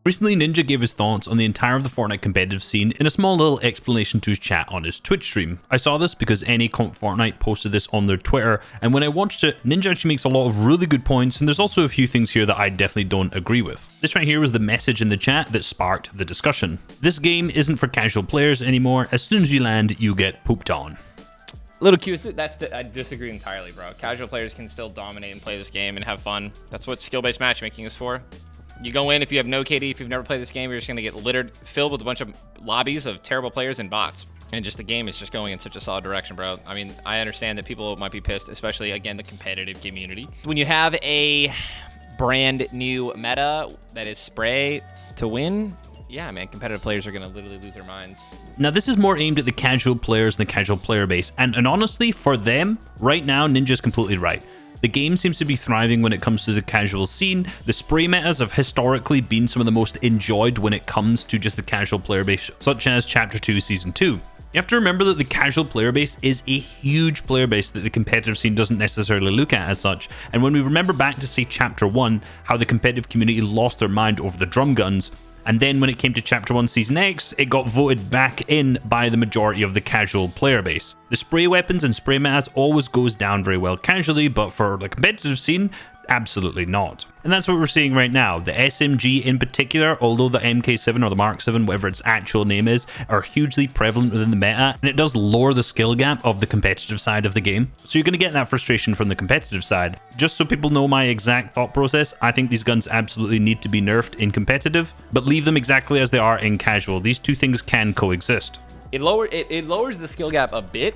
Recently, Ninja gave his thoughts on the entire of the Fortnite competitive scene in a small little explanation to his chat on his Twitch stream. I saw this because Fortnite posted this on their Twitter, and when I watched it, Ninja actually makes a lot of really good points, and there's also a few things here that I definitely don't agree with. This right here was the message in the chat that sparked the discussion. This game isn't for casual players anymore. As soon as you land, you get pooped on. Little Q, I disagree entirely, bro. Casual players can still dominate and play this game and have fun. That's what skill-based matchmaking is for. You go in, if you have no KD, if you've never played this game, you're just going to get littered, filled with a bunch of lobbies of terrible players and bots. And just the game is just going in such a solid direction, bro. I mean, I understand that people might be pissed, especially, again, the competitive community. When you have a brand new meta that is spray to win, yeah, man, competitive players are going to literally lose their minds. Now, this is more aimed at the casual players and the casual player base. And honestly, for them, right now, Ninja's completely right. The game seems to be thriving when it comes to the casual scene. The spray metas have historically been some of the most enjoyed when it comes to just the casual player base, such as Chapter 2 Season 2. You have to remember that the casual player base is a huge player base that the competitive scene doesn't necessarily look at as such. And when we remember back to, say, Chapter 1, how the competitive community lost their mind over the drum guns, and then when it came to Chapter 1 Season X, it got voted back in by the majority of the casual player base. The spray weapons and spray metas always goes down very well casually, but for the competitive scene, absolutely not. And that's what we're seeing right now. The SMG in particular, although the MK7 or the Mark 7, whatever its actual name is, are hugely prevalent within the meta, and it does lower the skill gap of the competitive side of the game. So you're going to get that frustration from the competitive side. Just so people know my exact thought process, I think these guns absolutely need to be nerfed in competitive, but leave them exactly as they are in casual. These two things can coexist. It lowers the skill gap a bit.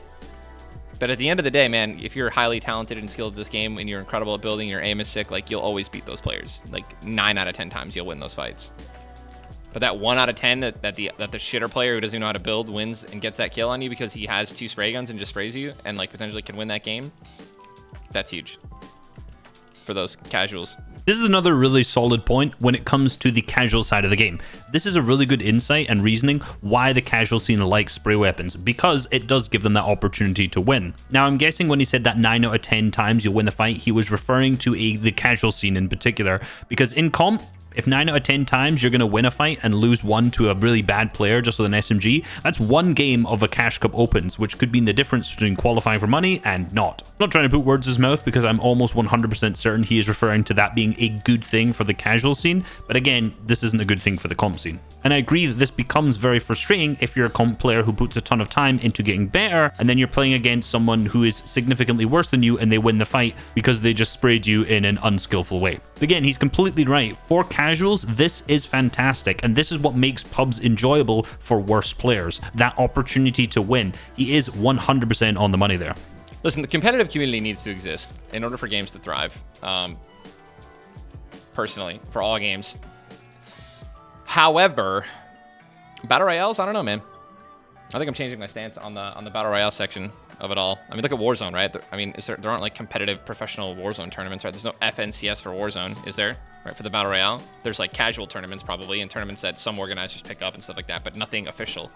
But at the end of the day, man, if you're highly talented and skilled at this game and you're incredible at building, your aim is sick, like, you'll always beat those players. Like 9 out of 10 times you'll win those fights. But that 1 out of 10 that the shitter player who doesn't know how to build wins and gets that kill on you because he has 2 spray guns and just sprays you and like potentially can win that game, that's huge for those casuals. This is another really solid point when it comes to the casual side of the game. This is a really good insight and reasoning why the casual scene likes spray weapons, because it does give them that opportunity to win. Now, I'm guessing when he said that 9 out of 10 times you'll win the fight, he was referring to the casual scene in particular, because in comp, if 9 out of 10 times you're going to win a fight and lose one to a really bad player just with an SMG, that's one game of a Cash Cup Opens, which could mean the difference between qualifying for money and not. I'm not trying to put words in his mouth because I'm almost 100% certain he is referring to that being a good thing for the casual scene, but again, this isn't a good thing for the comp scene. And I agree that this becomes very frustrating if you're a comp player who puts a ton of time into getting better, and then you're playing against someone who is significantly worse than you and they win the fight because they just sprayed you in an unskillful way. Again, he's completely right. For casuals, this is fantastic, and this is what makes pubs enjoyable for worse players. That opportunity to win. He is 100% on the money there. Listen, the competitive community needs to exist in order for games to thrive. Personally, for all games. However, Battle Royales, I don't know, man. I think I'm changing my stance on the Battle Royale section of it all. I mean, look at Warzone, right? I mean, there aren't like competitive professional Warzone tournaments, right? There's no FNCS for Warzone, is there? Right, for the Battle Royale? There's like casual tournaments probably, and tournaments that some organizers pick up and stuff like that, but nothing official,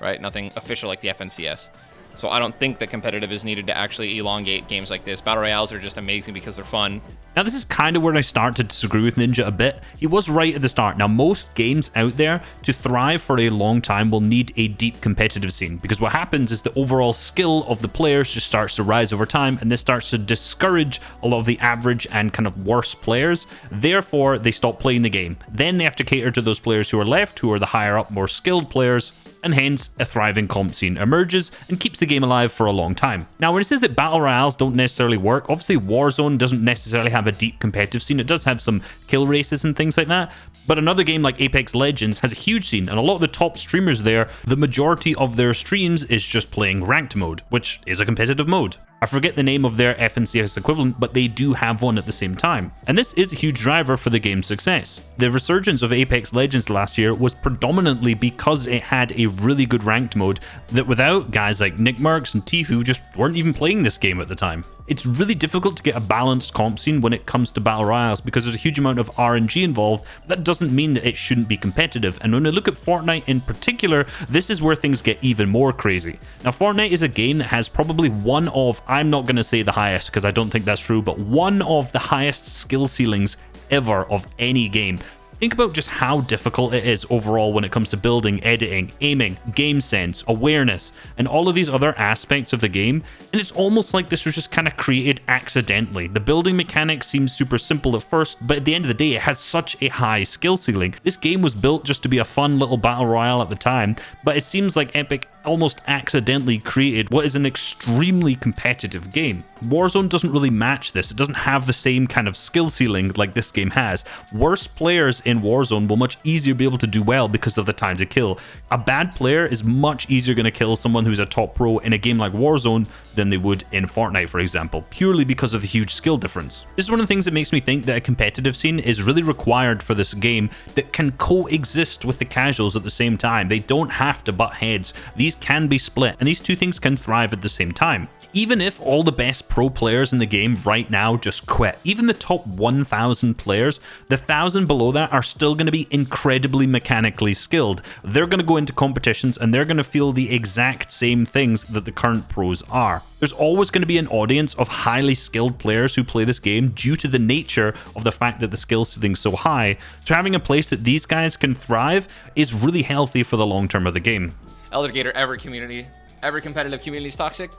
right? Nothing official like the FNCS. So I don't think that competitive is needed to actually elongate games like this. Battle Royales are just amazing because they're fun. Now, this is kind of where I start to disagree with Ninja a bit. He was right at the start. Now, most games out there, to thrive for a long time, will need a deep competitive scene, because what happens is the overall skill of the players just starts to rise over time, and this starts to discourage a lot of the average and kind of worse players. Therefore, they stop playing the game. Then they have to cater to those players who are left, who are the higher up, more skilled players, and hence a thriving comp scene emerges and keeps the game alive for a long time. Now, when it says that Battle Royales don't necessarily work, obviously Warzone doesn't necessarily have a deep competitive scene. It does have some kill races and things like that, but another game like Apex Legends has a huge scene, and a lot of the top streamers there, the majority of their streams is just playing ranked mode, which is a competitive mode. I forget the name of their FNCS equivalent, but they do have one at the same time. And this is a huge driver for the game's success. The resurgence of Apex Legends last year was predominantly because it had a really good ranked mode that without guys like Nick Merckx and Tfue just weren't even playing this game at the time. It's really difficult to get a balanced comp scene when it comes to Battle Royales because there's a huge amount of RNG involved. That doesn't mean that it shouldn't be competitive. And when I look at Fortnite in particular, this is where things get even more crazy. Now, Fortnite is a game that has probably one of, I'm not going to say the highest because I don't think that's true, but one of the highest skill ceilings ever of any game. Think about just how difficult it is overall when it comes to building, editing, aiming, game sense, awareness, and all of these other aspects of the game, and it's almost like this was just kind of created accidentally. The building mechanics seems super simple at first, but at the end of the day, it has such a high skill ceiling. This game was built just to be a fun little battle royale at the time, but it seems like Epic almost accidentally created what is an extremely competitive game. Warzone doesn't really match this. It doesn't have the same kind of skill ceiling like this game has. Worse players in Warzone will much easier be able to do well because of the time to kill. A bad player is much easier going to kill someone who's a top pro in a game like Warzone than they would in Fortnite, for example, purely because of the huge skill difference. This is one of the things that makes me think that a competitive scene is really required for this game that can coexist with the casuals at the same time. They don't have to butt heads. These can be split, and these two things can thrive at the same time. Even if all the best pro players in the game right now just quit, even the top 1,000 players, the 1,000 below that are still going to be incredibly mechanically skilled. They're going to go into competitions and they're going to feel the exact same things that the current pros are. There's always going to be an audience of highly skilled players who play this game due to the nature of the fact that the skill ceiling is so high. So having a place that these guys can thrive is really healthy for the long term of the game. Elder Gator, every competitive community is toxic.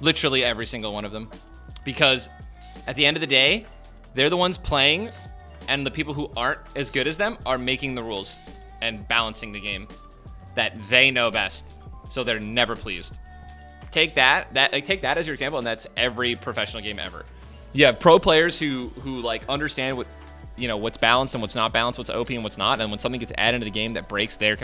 Literally every single one of them. Because at the end of the day, they're the ones playing, and the people who aren't as good as them are making the rules and balancing the game that they know best. So they're never pleased. Take that as your example, and that's every professional game ever. You have pro players who like understand what's balanced and what's not balanced, what's OP and what's not, and when something gets added into the game that breaks their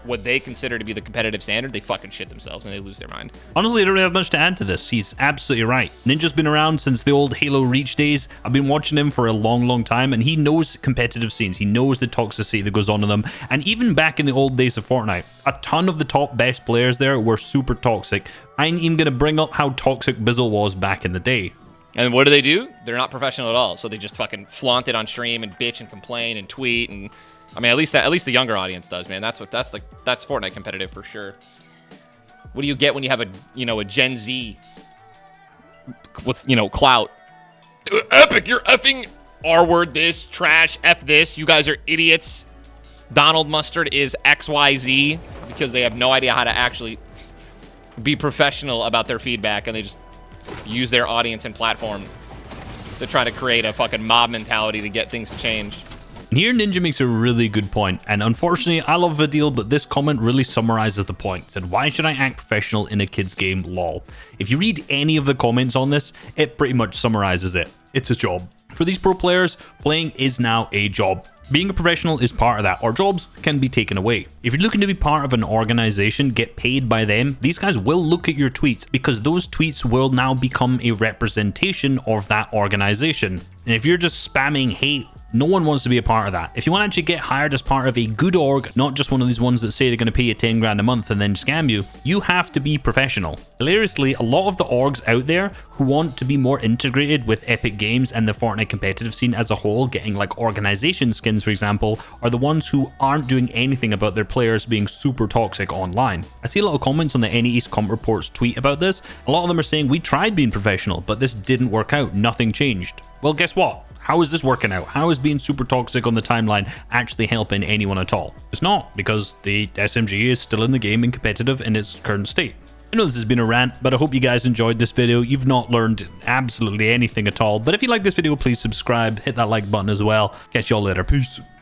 what they consider to be the competitive standard, they fucking shit themselves and they lose their mind. Honestly, I don't really have much to add to this. He's absolutely right. Ninja's been around since the old Halo Reach days. I've been watching him for a long time, and he knows competitive scenes. He knows the toxicity that goes on in them, and even back in the old days of Fortnite, a ton of the top best players there were super toxic. I ain't even gonna bring up how toxic Bizzle was back in the day. And what do? They're not professional at all. So they just fucking flaunt it on stream and bitch and complain and tweet. And I mean, at least the younger audience does, man. That's Fortnite competitive for sure. What do you get when you have a Gen Z with clout? Epic, you're effing R-word this, trash, F this. You guys are idiots. Donald Mustard is XYZ because they have no idea how to actually be professional about their feedback, and they just use their audience and platform to try to create a fucking mob mentality to get things to change. Here Ninja makes a really good point, and unfortunately I love Vidil, but this comment really summarizes the point. It said, why should I act professional in a kid's game? Lol. If you read any of the comments on this, it pretty much summarizes it. It's a job. For these pro players, playing is now a job. Being a professional is part of that, or jobs can be taken away. If you're looking to be part of an organization, get paid by them, these guys will look at your tweets because those tweets will now become a representation of that organization. And if you're just spamming hate, no one wants to be a part of that. If you want to actually get hired as part of a good org, not just one of these ones that say they're going to pay you 10 grand a month and then scam you, you have to be professional. Hilariously, a lot of the orgs out there who want to be more integrated with Epic Games and the Fortnite competitive scene as a whole, getting like organization skins, for example, are the ones who aren't doing anything about their players being super toxic online. I see a lot of comments on the Any East Comp Reports tweet about this. A lot of them are saying, we tried being professional, but this didn't work out. Nothing changed. Well, guess what? How is this working out? How is being super toxic on the timeline actually helping anyone at all? It's not, because the SMG is still in the game and competitive in its current state. I know this has been a rant, but I hope you guys enjoyed this video. You've not learned absolutely anything at all, but if you like this video, please subscribe, hit that like button as well. Catch y'all later. Peace.